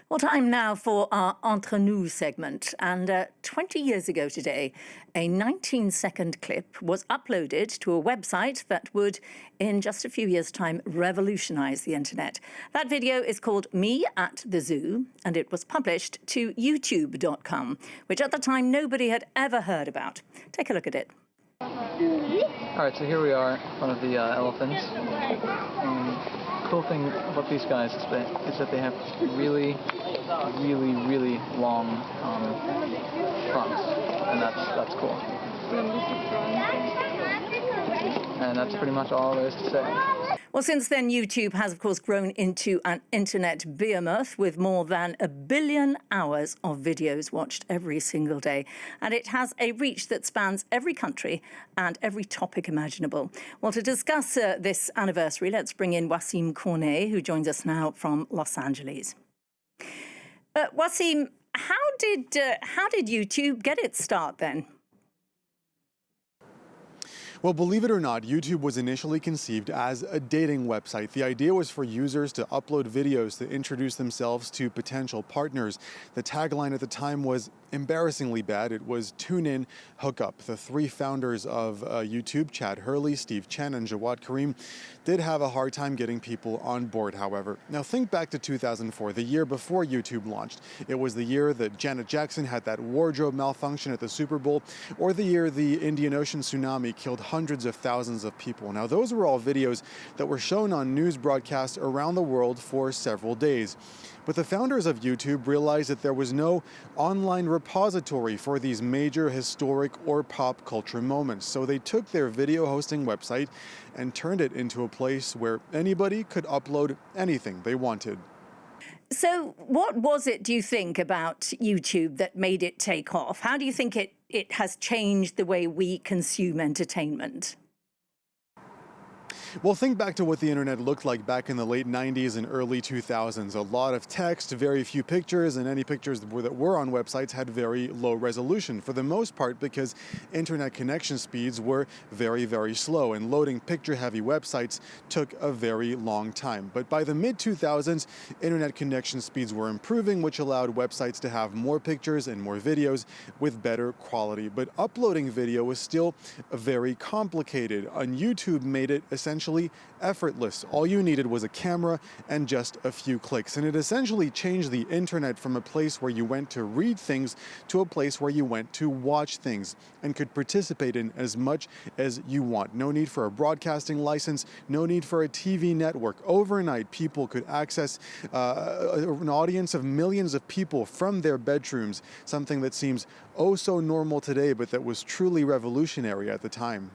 Well, time now for our Entre Nous segment. And 20 years ago today, a 19-second clip was uploaded to a website that would, in just a few years' time, revolutionize the internet. That video is called Me at the Zoo, and it was published to YouTube.com, which at the time nobody had ever heard about. Take a look at it. All right, so here we are in front of the elephants. The cool thing about these guys is that they have really long fronts, and that's cool. And that's pretty much all there is to say. Well, since then, YouTube has, of course, grown into an internet behemoth with more than 1 billion hours of videos watched every single day. And it has a reach that spans every country and every topic imaginable. Well, to discuss this anniversary, let's bring in Wasim Cornet, who joins us now from Los Angeles. Wasim, how did YouTube get its start then? Well, believe it or not, YouTube was initially conceived as a dating website. The idea was for users to upload videos to introduce themselves to potential partners. The tagline at the time was embarrassingly bad. It was tune in, hook up. The three founders of YouTube, Chad Hurley, Steve Chen, and Jawad Karim, did have a hard time getting people on board, however. Now think back to 2004, the year before YouTube launched. It was the year that Janet Jackson had that wardrobe malfunction at the Super Bowl, or the year the Indian Ocean tsunami killed hundreds of thousands of people. Now those were all videos that were shown on news broadcasts around the world for several days. But the founders of YouTube realized that there was no online repository for these major historic or pop culture moments. So they took their video hosting website and turned it into a place where anybody could upload anything they wanted. So what was it, do you think, about YouTube that made it take off? How do you think it has changed the way we consume entertainment? Well, think back to what the internet looked like back in the late 90s and early 2000s. A lot of text, very few pictures, and any pictures that were on websites had very low resolution, for the most part because internet connection speeds were very slow, and loading picture-heavy websites took a very long time. But by the mid-2000s, internet connection speeds were improving, which allowed websites to have more pictures and more videos with better quality. But uploading video was still very complicated, and YouTube made it essentially effortless. All you needed was a camera and just a few clicks. And it essentially changed the internet from a place where you went to read things to a place where you went to watch things and could participate in as much as you want. No need for a broadcasting license, no need for a TV network. Overnight, people could access an audience of millions of people from their bedrooms, something that seems oh so normal today, but that was truly revolutionary at the time.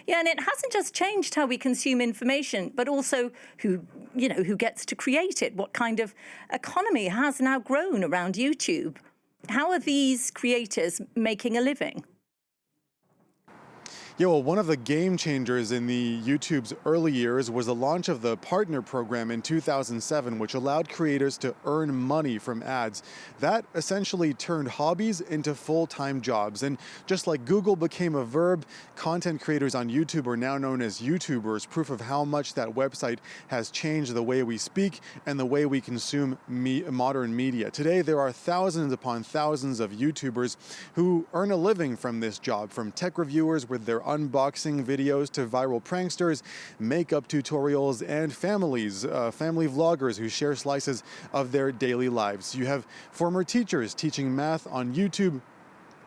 Yeah, and it hasn't just changed how we consume information, but also who gets to create it. What kind of economy has now grown around YouTube? How are these creators making a living? Yeah, well, one of the game changers in the YouTube's early years was the launch of the Partner Program in 2007, which allowed creators to earn money from ads. That essentially turned hobbies into full-time jobs. And just like Google became a verb, content creators on YouTube are now known as YouTubers, proof of how much that website has changed the way we speak and the way we consume modern media. Today, there are thousands upon thousands of YouTubers who earn a living from this job, from tech reviewers with their unboxing videos to viral pranksters, makeup tutorials, and family vloggers who share slices of their daily lives. You have former teachers teaching math on YouTube,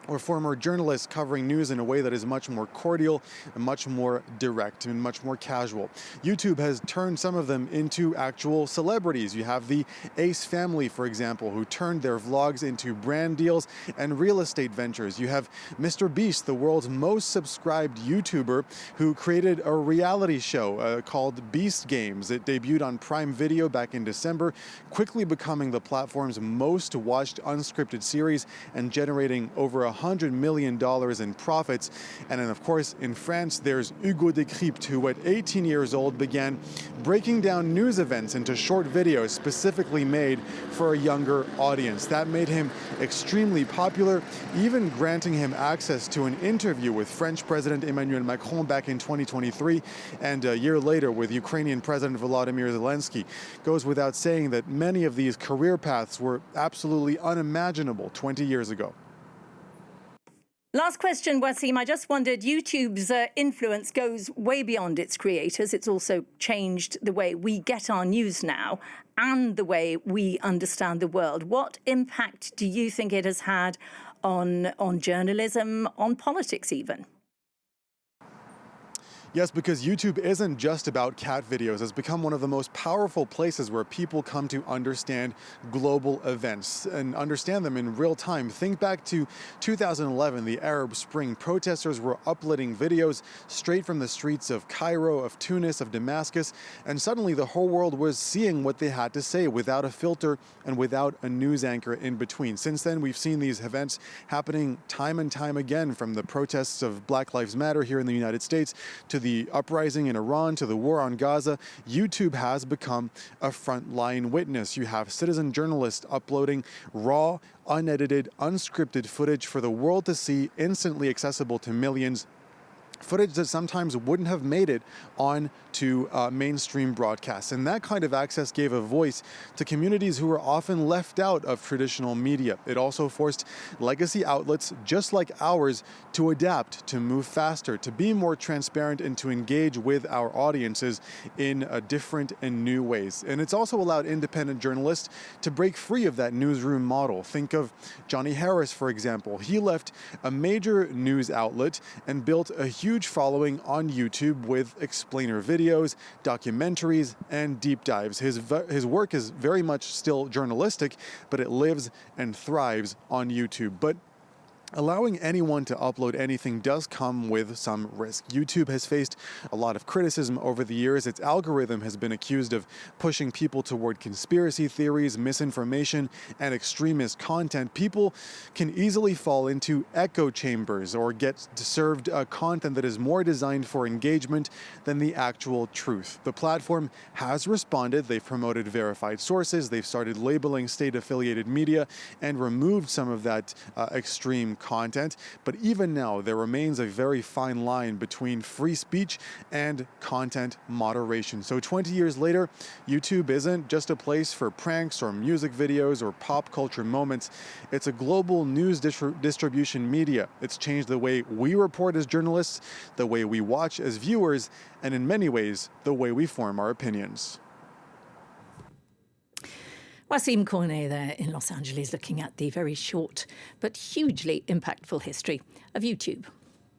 or former journalists covering news in a way that is much more cordial and much more direct and much more casual. YouTube has turned some of them into actual celebrities. You have the Ace family, for example, who turned their vlogs into brand deals and real estate ventures. You have Mr. Beast, the world's most subscribed YouTuber, who created a reality show called Beast Games. It debuted on Prime Video back in December, quickly becoming the platform's most watched unscripted series and generating over $100 million in profits. And then, of course, in France, there's Hugo Décrypte, who at 18 years old began breaking down news events into short videos specifically made for a younger audience. That made him extremely popular, even granting him access to an interview with French President Emmanuel Macron back in 2023, and a year later with Ukrainian President Volodymyr Zelensky. Goes without saying that many of these career paths were absolutely unimaginable 20 years ago. Last question, Wasim. I just wondered, YouTube's influence goes way beyond its creators. It's also changed the way we get our news now and the way we understand the world. What impact do you think it has had on journalism, on politics even? Yes, because YouTube isn't just about cat videos. It's become one of the most powerful places where people come to understand global events and understand them in real time. Think back to 2011, the Arab Spring. Protesters were uploading videos straight from the streets of Cairo, of Tunis, of Damascus, and suddenly the whole world was seeing what they had to say without a filter and without a news anchor in between. Since then, we've seen these events happening time and time again, from the protests of Black Lives Matter here in the United States to the uprising in Iran, to the war on Gaza. YouTube has become a frontline witness. You have citizen journalists uploading raw, unedited, unscripted footage for the world to see, instantly accessible to millions. Footage that sometimes wouldn't have made it on to mainstream broadcasts. And that kind of access gave a voice to communities who were often left out of traditional media. It also forced legacy outlets just like ours to adapt, to move faster, to be more transparent, and to engage with our audiences in different and new ways. And it's also allowed independent journalists to break free of that newsroom model. Think of Johnny Harris, for example. He left a major news outlet and built a huge following on YouTube with explainer videos, documentaries, and deep dives. His work is very much still journalistic, but it lives and thrives on YouTube. But allowing anyone to upload anything does come with some risk. YouTube has faced a lot of criticism over the years. Its algorithm has been accused of pushing people toward conspiracy theories, misinformation, and extremist content. People can easily fall into echo chambers or get served content that is more designed for engagement than the actual truth. The platform has responded. They've promoted verified sources. They've started labeling state-affiliated media and removed some of that extreme content. But even now, there remains a very fine line between free speech and content moderation. So 20 years later, YouTube isn't just a place for pranks or music videos or pop culture moments. It's a global news distribution media. It's changed the way we report as journalists, the way we watch as viewers, and in many ways, the way we form our opinions. Wasim Cornet there in Los Angeles, looking at the very short but hugely impactful history of YouTube.